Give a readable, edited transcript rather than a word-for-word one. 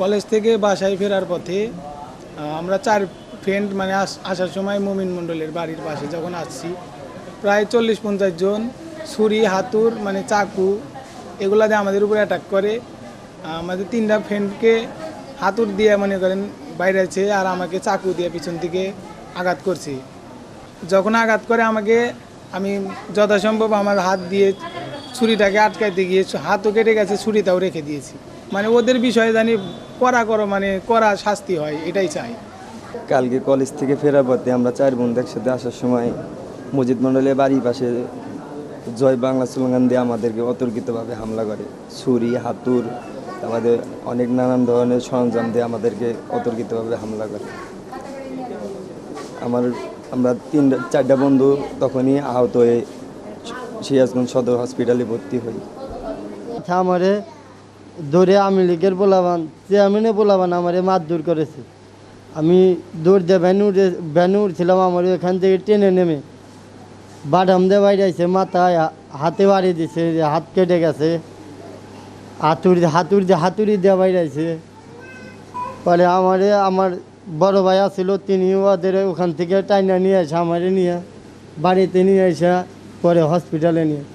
College থেকে বাসায় ফেরার পথে আমরা 4 ফ্রেন্ড মানে আসার সময় মুমিন মণ্ডলের বাড়ির পাশে যখন আসছি, প্রায় 40-50 জন ছুরি, হাতুড় মানে চাকু এগুলা দিয়ে আমাদের উপরে অ্যাটাক করে। আমাদের 3টা ফ্রেন্ডকে হাতুড় দিয়ে মনে করেন বাইরেছে, আর আমাকে চাকু দিয়ে পিছন থেকে আঘাত করছে। যখন আঘাত করে আমাকে, আমি যথাসম্ভব আমার হাত দিয়ে ছুরিটাকে আটকাইতে গিয়ে হাতও কেটে গেছে, ছুরিটাও রেখে দিয়েছি। মানে ওদের বিষয়ে জানি কড়া শাস্তি হয়, এটাই চাই। কালকে কলেজ থেকে ফেরার পথে আমরা 4 বন্ধু একসাথে আসার সময় মজিদ মণ্ডলের বাড়ির পাশে জয় বাংলা স্লোগান দিয়ে আমাদেরকে অতর্কিতভাবে হামলা করে। ছুরি, হাতুড়, আমাদের অনেক নানান ধরনের সরঞ্জাম দিয়ে আমাদেরকে অতর্কিতভাবে হামলা করে। আমরা 4টা বন্ধু তখনই আহত হয়ে সিরাজগঞ্জ সদর হসপিটালে ভর্তি হই। আমারে দৌড়ে আওয়ামী লীগের পোলাবান, চেয়ারম্যানে পোলাবান আমারে মারধর করেছে। আমি দৌড় দিয়ে ভ্যানু উঠছিলাম, আমার এখান থেকে টেনে নেমে বাদাম দিয়ে বাইরেছে, মাথায় হাতে বাড়ি দিছে, হাত কেটে গেছে। হাতুড়ি দিয়ে বাইরেছে। পরে আমার বড় ভাই আসছিল, তিনি ওদের ওখান থেকে টাইনা নিয়ে আসে, আমারে নিয়ে বাড়িতে নিয়ে এসে পরে হসপিটালে নিয়ে।